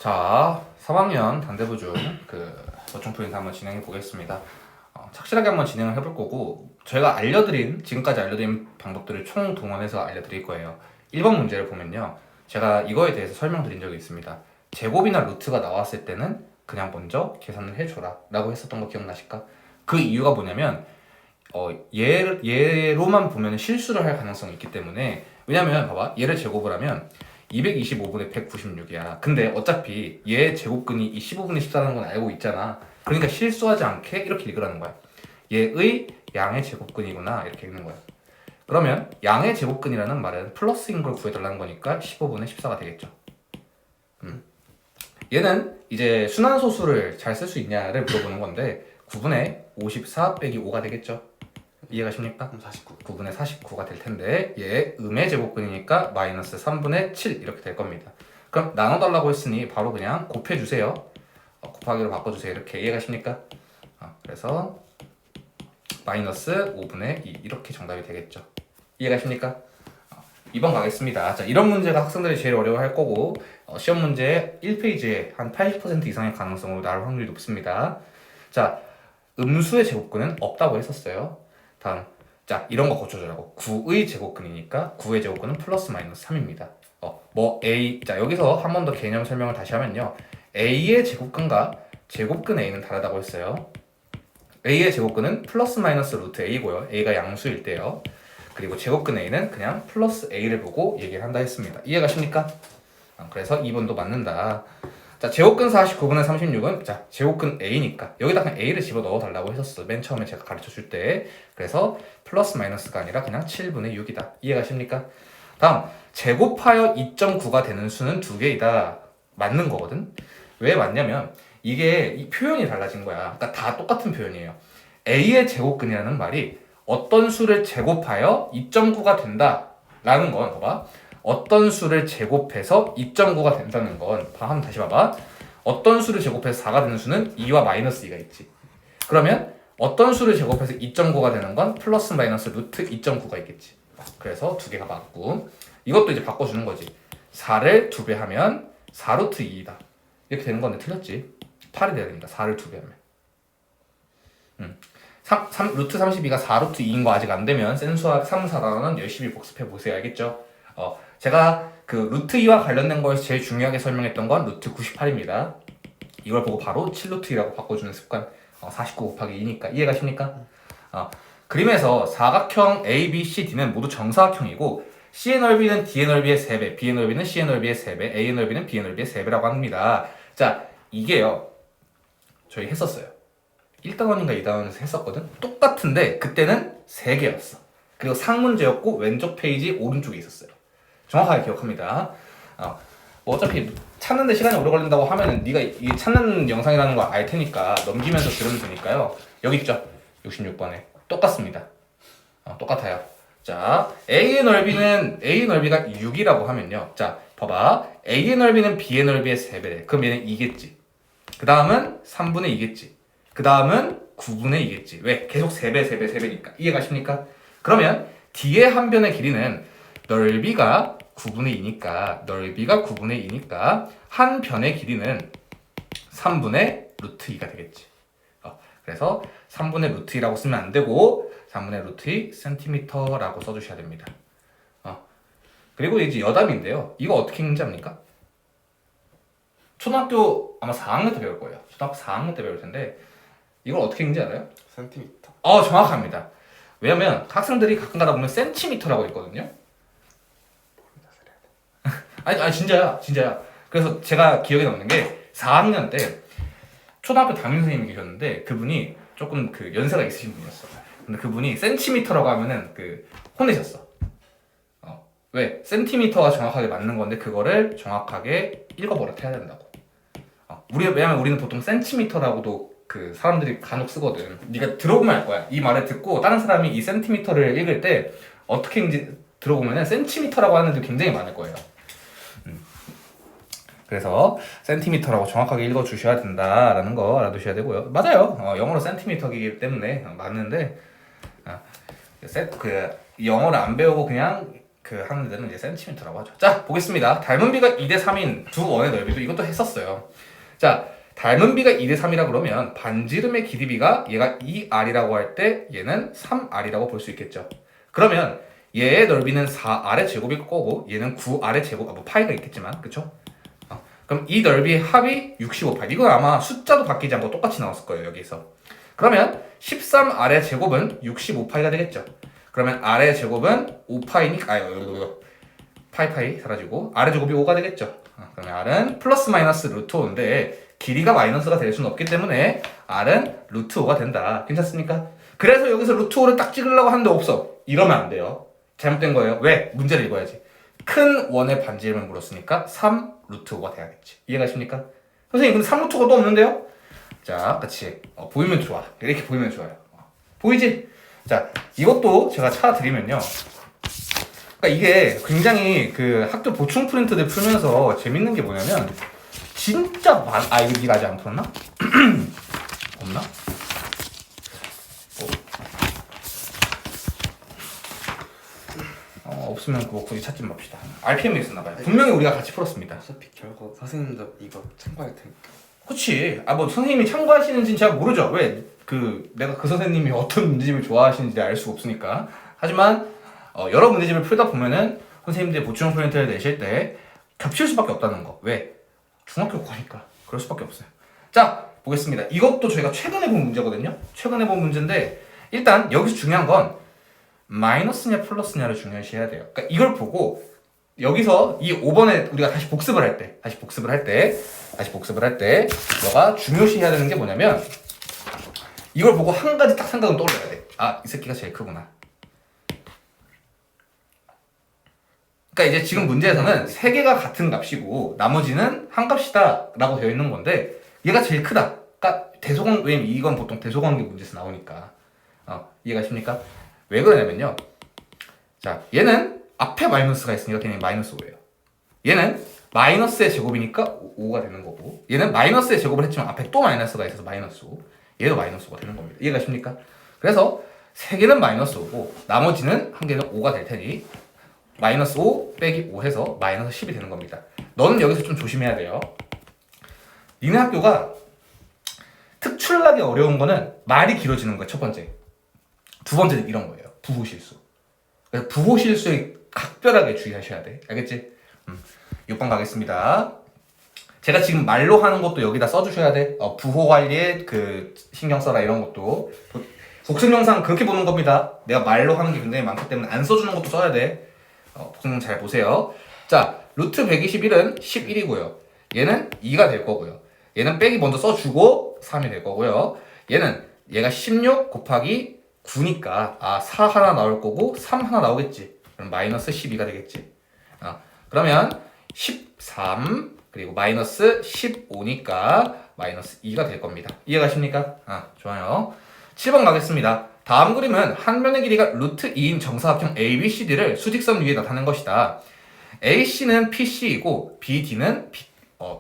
자, 3학년 단대부중 보충 프린트 한번 진행해 보겠습니다. 착실하게 한번 진행을 해볼 거고, 저희가 지금까지 알려드린 방법들을 총 동원해서 알려드릴 거예요. 1번 문제를 보면요, 제가 이거에 대해서 설명드린 적이 있습니다. 제곱이나 루트가 나왔을 때는 그냥 먼저 계산을 해줘라 라고 했었던 거 기억나실까? 그 이유가 뭐냐면 얘로만 보면 실수를 할 가능성이 있기 때문에. 왜냐면 봐봐, 얘를 제곱을 하면 225분의 196이야. 근데 어차피 얘 제곱근이 15분의 14라는 건 알고 있잖아. 그러니까 실수하지 않게 이렇게 읽으라는 거야. 얘의 양의 제곱근이구나, 이렇게 읽는 거야. 그러면 양의 제곱근이라는 말은 플러스인 걸 구해달라는 거니까 15분의 14가 되겠죠. 얘는 이제 순환소수를 잘 쓸 수 있냐를 물어보는 건데 9분의 54 빼기 5가 되겠죠. 이해가십니까? 49. 9분의 49가 될 텐데 얘 음의 제곱근이니까 마이너스 3분의 7 이렇게 될 겁니다. 그럼 나눠달라고 했으니 바로 그냥 곱해주세요. 곱하기로 바꿔주세요. 이렇게. 이해가십니까? 그래서 마이너스 5분의 2 이렇게 정답이 되겠죠. 이해가십니까? 2번 가겠습니다. 자, 이런 문제가 학생들이 제일 어려워할 거고 시험 문제 1페이지에 한 80% 이상의 가능성으로 나올 확률이 높습니다. 자, 음수의 제곱근은 없다고 했었어요. 다음, 자, 이런 거 고쳐주라고. 9의 제곱근이니까 9의 제곱근은 플러스 마이너스 3입니다. 자, 여기서 한 번 더 개념 설명을 다시 하면요, A의 제곱근과 제곱근 A는 다르다고 했어요. A의 제곱근은 플러스 마이너스 루트 A고요. A가 양수일 때요. 그리고 제곱근 A는 그냥 플러스 A를 보고 얘기를 한다 했습니다. 이해가십니까? 그래서 2번도 맞는다. 자, 제곱근 49분의 36은 자, 제곱근 A니까 여기다 그냥 A를 집어넣어 달라고 했었어. 맨 처음에 제가 가르쳐 줄 때. 그래서 플러스 마이너스가 아니라 그냥 7분의 6이다. 이해가십니까? 다음, 제곱하여 2.9가 되는 수는 두 개이다. 맞는 거거든. 왜 맞냐면 이게 이 표현이 달라진 거야. 그러니까 다 똑같은 표현이에요. A의 제곱근이라는 말이 어떤 수를 제곱하여 2.9가 된다 라는 건, 봐봐, 어떤 수를 제곱해서 2.9가 된다는 건, 한번 다시 봐봐, 어떤 수를 제곱해서 4가 되는 수는 2와 마이너스 2가 있지. 그러면 어떤 수를 제곱해서 2.9가 되는 건 플러스 마이너스 루트 2.9가 있겠지. 그래서 두 개가 맞고, 이것도 이제 바꿔주는 거지. 4를 2배 하면 4루트 2이다 이렇게 되는 건데 틀렸지. 8이 돼야 됩니다. 4를 2배 하면. 루트 32가 4루트 2인 거 아직 안 되면 센수학 3, 4단원은 열심히 복습해 보세요. 알겠죠? 제가 그 루트 2와 관련된 거에서 제일 중요하게 설명했던 건 루트 98입니다. 이걸 보고 바로 7루트 2라고 바꿔주는 습관. 49 곱하기 2니까. 이해가십니까? 그림에서 사각형 A, B, C, D는 모두 정사각형이고 C의 넓이는 D의 넓이의 3배, B의 넓이는 C의 넓이의 3배, A의 넓이는 B의 넓이의 3배라고 합니다. 자, 이게요, 저희 했었어요. 1단원인가 2단원에서 했었거든? 똑같은데 그때는 3개였어. 그리고 상문제였고 왼쪽 페이지 오른쪽에 있었어요. 정확하게 기억합니다. 어차피 찾는데 시간이 오래 걸린다고 하면은 네가 이 찾는 영상이라는 거 알 테니까 넘기면서 들으면 되니까요. 여기 있죠? 66번에 똑같습니다. 똑같아요. 자, A의 넓이가 6이라고 하면요, 자, 봐봐, A의 넓이는 B의 넓이의 3배래. 그럼 얘는 2겠지. 그 다음은 3분의 2겠지. 그 다음은 9분의 2겠지. 왜? 계속 3배, 3배, 3배니까. 이해가십니까? 그러면 D의 한 변의 길이는 넓이가 9분의 2니까 한 변의 길이는 3분의 루트 2가 되겠지. 그래서 3분의 루트 2라고 쓰면 안 되고 3분의 루트 2 cm라고 써주셔야 됩니다. 그리고 이제 여담인데요. 이거 어떻게 읽는지 압니까? 초등학교 아마 4학년 때 배울 거예요. 초등학교 4학년 때 배울 텐데 이걸 어떻게 읽는지 알아요? 센티미터. 정확합니다. 왜냐면 학생들이 가끔 가다 보면 센티미터라고 있거든요. 아니 진짜야. 그래서 제가 기억에 남는 게 4학년 때 초등학교 담임 선생님이 계셨는데 그분이 조금 그 연세가 있으신 분이었어. 근데 그분이 센티미터라고 하면은 혼내셨어. 왜? 센티미터가 정확하게 맞는 건데 그거를 정확하게 읽어버릇 해야 된다고. 왜냐면 우리는 보통 센티미터라고도 그 사람들이 간혹 쓰거든. 네가 들어보면 알 거야. 이 말을 듣고 다른 사람이 이 센티미터를 읽을 때 어떻게 읽는지 들어보면은 센티미터라고 하는 애들 굉장히 많을 거예요. 그래서 센티미터라고 정확하게 읽어주셔야 된다라는 거 알아두셔야 되고요. 맞아요. 영어로 센티미터이기 때문에 맞는데 영어를 안 배우고 그냥 그 하는 데는 이제 센티미터라고 하죠. 자, 보겠습니다. 닮은 비가 2대 3인 두 원의 넓이도 이것도 했었어요. 자, 닮은 비가 2대 3이라 그러면 반지름의 길이비가 얘가 2r이라고 할 때 얘는 3r이라고 볼 수 있겠죠. 그러면 얘의 넓이는 4r의 제곱일 거고 얘는 9r의 제곱, 뭐 파이가 있겠지만, 그쵸? 그럼 이 넓이의 합이 65파이. 이건 아마 숫자도 바뀌지 않고 똑같이 나왔을 거예요, 여기서. 그러면 13r의 제곱은 65파이가 되겠죠. 그러면 r의 제곱은 5파이니까, 파이 사라지고 r의 제곱이 5가 되겠죠. 그러면 r은 플러스 마이너스 루트 5인데 길이가 마이너스가 될 수는 없기 때문에 r은 루트 5가 된다. 괜찮습니까? 그래서 여기서 루트 5를 딱 찍으려고 하는데 없어. 이러면 안 돼요. 잘못된 거예요. 왜? 문제를 읽어야지. 큰 원의 반지름을 물었으니까 3 루트 5가 돼야겠지. 이해가십니까? 선생님 근데 3 루트 5가 또 없는데요? 자, 같이 보이면 좋아. 이렇게 보이면 좋아요. 보이지? 자, 이것도 제가 찾아드리면요. 그러니까 이게 굉장히 그 학교 보충 프린트들 풀면서 재밌는 게 뭐냐면 진짜 이거 네가 아직 안 풀었나? 없나? 없으면 그거 굳이 찾지 맙시다. RPM이 있었나봐요. 분명히 우리가 같이 풀었습니다. 어차피 결국 선생님도 이거 참고할 테니까. 그치. 뭐 선생님이 참고하시는지는 제가 모르죠. 왜? 내가 그 선생님이 어떤 문제집을 좋아하시는지 알 수가 없으니까. 하지만 여러 문제집을 풀다 보면은 선생님들이 보충 프린트를 내실 때 겹칠 수밖에 없다는 거. 왜? 중학교 거니까 그럴 수밖에 없어요. 자, 보겠습니다. 이것도 저희가 최근에 본 문제거든요. 최근에 본 문제인데 일단 여기서 중요한 건 마이너스냐 플러스냐를 중요시해야 돼요. 그러니까 이걸 보고 여기서 이 5번에 우리가 다시 복습을 할 때 너가 중요시해야 되는 게 뭐냐면 이걸 보고 한 가지 딱 생각은 떠올려야 돼. 이 새끼가 제일 크구나. 그러니까 이제 지금 문제에서는 세 개가 같은 값이고 나머지는 한 값이다 라고 되어 있는 건데 얘가 제일 크다. 그러니까 왜냐면 이건 보통 대소관계 문제에서 나오니까. 이해가십니까? 왜 그러냐면요. 자, 얘는 앞에 마이너스가 있으니까 그냥 마이너스 5예요. 얘는 마이너스의 제곱이니까 5가 되는 거고 얘는 마이너스의 제곱을 했지만 앞에 또 마이너스가 있어서 마이너스 5. 얘도 마이너스 5가 되는 겁니다. 이해가십니까? 그래서 세 개는 마이너스 5고 나머지는 한 개는 5가 될 테니 마이너스 5 빼기 5 해서 마이너스 10이 되는 겁니다. 너는 여기서 좀 조심해야 돼요. 니네 학교가 특출나게 어려운 거는 말이 길어지는 거예요. 첫 번째. 두 번째는 이런 거예요. 부호 실수. 그래서 부호 실수에 각별하게 주의하셔야 돼. 알겠지? 6번 가겠습니다. 제가 지금 말로 하는 것도 여기다 써주셔야 돼. 부호 관리에 신경 써라 이런 것도. 복습 영상 그렇게 보는 겁니다. 내가 말로 하는 게 굉장히 많기 때문에 안 써주는 것도 써야 돼. 복습 영상 잘 보세요. 자, 루트 121은 11이고요. 얘는 2가 될 거고요. 얘는 빼기 먼저 써주고 3이 될 거고요. 얘가 16 곱하기 9니까 4 하나 나올 거고 3 하나 나오겠지. 그럼 마이너스 12가 되겠지. 그러면 13 그리고 마이너스 15니까 마이너스 2가 될 겁니다. 이해가십니까? 좋아요. 7번 가겠습니다. 다음 그림은 한 면의 길이가 루트 2인 정사각형 ABCD를 수직선 위에 나타낸 것이다. AC는 PC이고 BD는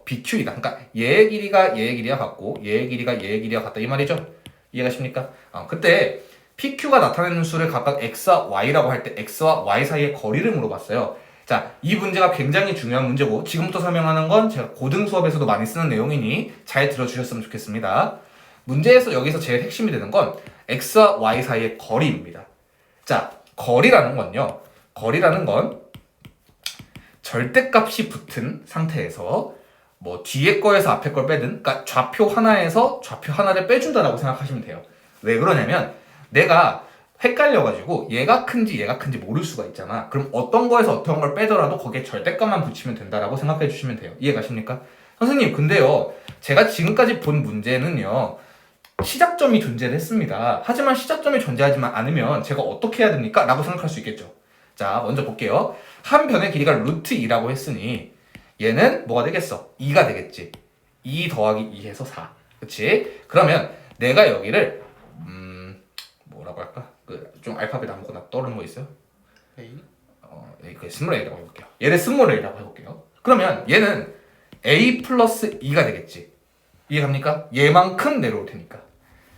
BQ이다. 그러니까 얘의 길이가 같고 얘의 길이가 같다 이 말이죠. 이해가십니까? 그때 PQ가 나타내는 수를 각각 X와 Y라고 할 때 X와 Y 사이의 거리를 물어봤어요. 자, 이 문제가 굉장히 중요한 문제고 지금부터 설명하는 건 제가 고등 수업에서도 많이 쓰는 내용이니 잘 들어주셨으면 좋겠습니다. 문제에서 여기서 제일 핵심이 되는 건 X와 Y 사이의 거리입니다. 자, 거리라는 건 절대값이 붙은 상태에서 뭐 뒤에 거에서 앞에 걸 빼든 그러니까 좌표 하나에서 좌표 하나를 빼준다라고 생각하시면 돼요. 왜 그러냐면 내가 헷갈려가지고 얘가 큰지 모를 수가 있잖아. 그럼 어떤 거에서 어떤 걸 빼더라도 거기에 절대값만 붙이면 된다라고 생각해 주시면 돼요. 이해가십니까? 선생님 근데요 제가 지금까지 본 문제는요 시작점이 존재를 했습니다. 하지만 시작점이 존재하지만 않으면 제가 어떻게 해야 됩니까? 라고 생각할 수 있겠죠. 자, 먼저 볼게요. 한 변의 길이가 루트 2라고 했으니 얘는 뭐가 되겠어? 2가 되겠지. 2 더하기 2 해서 4. 그치? 그러면 내가 여기를 뭐라고 할까? 좀 알파벳 아무거나 떠오르는 거 있어요? A? 스몰 a라고 해볼게요. 얘를 스몰 a라고 해볼게요. 그러면 얘는 a 플러스 2가 되겠지. 이해갑니까? 얘만큼 내려올 테니까.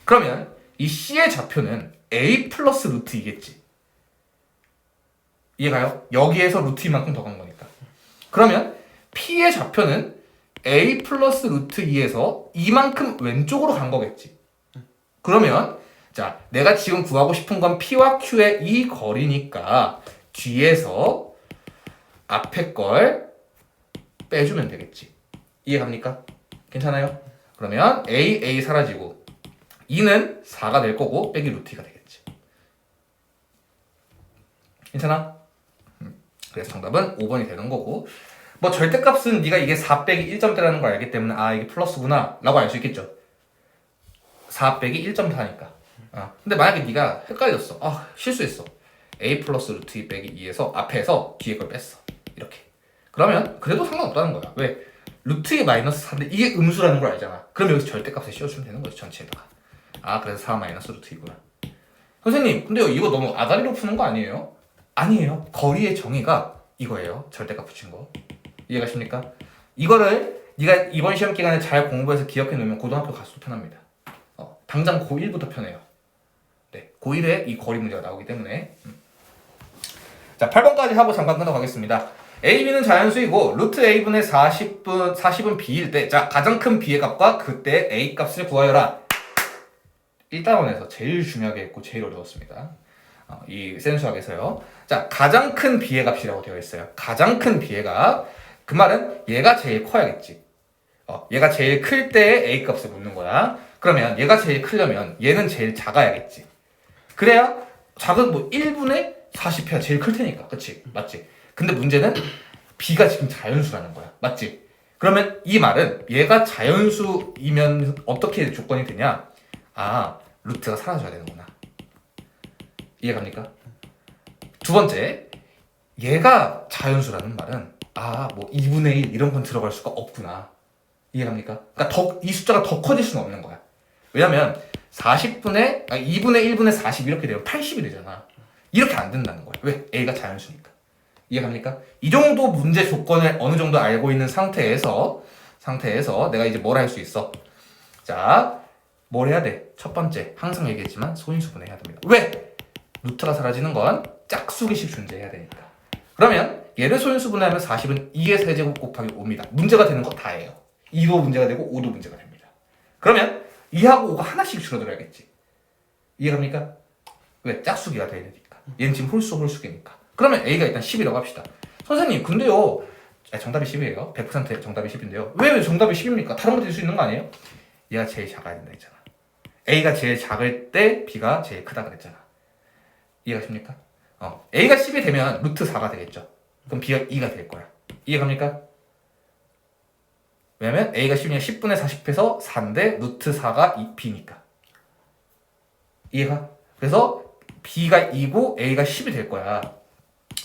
그러면 이 c의 좌표는 a 플러스 루트 2겠지. 이해가요? 여기에서 루트 2만큼 더 간 거니까. 그러면 P의 좌표는 A 플러스 루트 2에서 이만큼 왼쪽으로 간 거겠지. 그러면 자, 내가 지금 구하고 싶은 건 P와 Q의 이 거리니까 뒤에서 앞에 걸 빼주면 되겠지. 이해갑니까? 괜찮아요? 그러면 A 사라지고 2는 4가 될 거고 빼기 루트 2가 되겠지. 괜찮아? 그래서 정답은 5번이 되는 거고, 뭐 절대값은 네가 이게 4 빼기 1점대라는 걸 알기 때문에 아 이게 플러스구나 라고 알 수 있겠죠. 4 빼기 1.4니까. 근데 만약에 네가 헷갈렸어. 실수했어. A 플러스 루트 2 빼기 2에서 앞에서 뒤에 걸 뺐어. 이렇게. 그러면 그래도 상관없다는 거야. 왜? 루트 2 마이너스 4인데 이게 음수라는 걸 알잖아. 그럼 여기서 절대값에 씌워주면 되는 거지, 전체에다가. 그래서 4 마이너스 루트 2구나. 선생님, 근데요 이거 너무 아다리로 푸는 거 아니에요? 아니에요. 거리의 정의가 이거예요. 절대값 붙인 거. 이해가십니까? 이거를 네가 이번 시험 기간에 잘 공부해서 기억해 놓으면 고등학교 가서도 편합니다. 당장 고1부터 편해요. 네, 고1에 이 거리 문제가 나오기 때문에. 자, 8번까지 하고 잠깐 끊어가겠습니다. A, B는 자연수이고 루트 A분의 40은 B일 때, 자, 가장 큰 B의 값과 그때 A 값을 구하여라. 1단원에서 제일 중요하게 했고 제일 어려웠습니다. 이 센수학에서요. 자, 가장 큰 B의 값이라고 되어 있어요. 가장 큰 B의 값. 그 말은 얘가 제일 커야겠지. 얘가 제일 클 때 A 값을 묻는 거야. 그러면 얘가 제일 크려면 얘는 제일 작아야겠지. 그래야 작은 뭐 1분의 40회가 제일 클 테니까. 그치? 맞지? 근데 문제는 B가 지금 자연수라는 거야. 맞지? 그러면 이 말은 얘가 자연수이면 어떻게 조건이 되냐? 루트가 사라져야 되는구나. 이해갑니까? 두 번째, 얘가 자연수라는 말은 뭐 2분의 1 이런 건 들어갈 수가 없구나. 이해갑니까? 그러니까 이 숫자가 더 커질 수는 없는 거야. 왜냐면 2분의 1분의 40 이렇게 되면 80이 되잖아. 이렇게 안 된다는 거야. 왜? A가 자연수니까. 이해갑니까? 이 정도 문제 조건을 어느 정도 알고 있는 상태에서 내가 이제 뭘 할 수 있어? 자, 뭘 해야 돼? 첫 번째, 항상 얘기했지만 소인수분해 해야 됩니다. 왜? 루트가 사라지는 건 짝수기식 존재해야 되니까. 그러면 얘를 소인수분해하면 40은 2의 세제곱 곱하기 5입니다. 문제가 되는 거 다예요. 2도 문제가 되고 5도 문제가 됩니다. 그러면 2하고 5가 하나씩 줄어들어야겠지. 이해갑니까? 왜? 짝수기가 돼야 되니까. 얘는 지금 홀수기니까. 그러면 A가 일단 10이라고 합시다. 선생님, 근데요. 정답이 10이에요. 100% 정답이 10인데요. 왜 정답이 10입니까? 다른 거 될 수 있는 거 아니에요? 얘가 제일 작아야 된다 했잖아. A가 제일 작을 때 B가 제일 크다 그랬잖아. 이해가십니까? A가 10이 되면 루트 4가 되겠죠. 그럼 B가 2가 될 거야. 이해갑니까? 왜냐면 A가 10이면 10분의 40해서 4인데 루트 4가 B니까. 이해가? 그래서 B가 2고 A가 10이 될 거야.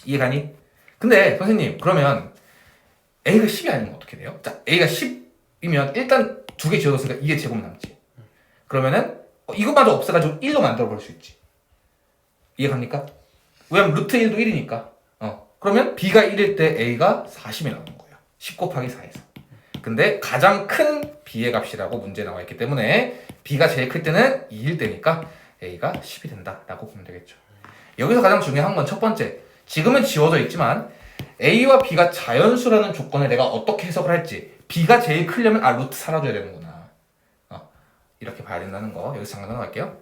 이해가니? 근데 선생님, 그러면 A가 10이 아니면 어떻게 돼요? 자, A가 10이면 일단 두 개 지어줬으니까 2의 제곱 남지. 그러면은 이것마저 없애가지고 1로 만들어 볼 수 있지. 이해갑니까? 왜냐면 루트 1도 1이니까. 그러면 B가 1일 때 A가 40이 나오는 거예요. 10 곱하기 4에서. 근데 가장 큰 B의 값이라고 문제에 나와 있기 때문에 B가 제일 클 때는 2일 때니까 A가 10이 된다라고 보면 되겠죠. 여기서 가장 중요한 건 첫 번째, 지금은 지워져 있지만 A와 B가 자연수라는 조건을 내가 어떻게 해석을 할지, B가 제일 크려면 루트 사라져야 되는구나. 이렇게 봐야 된다는 거 여기서 잠깐 나갈게요.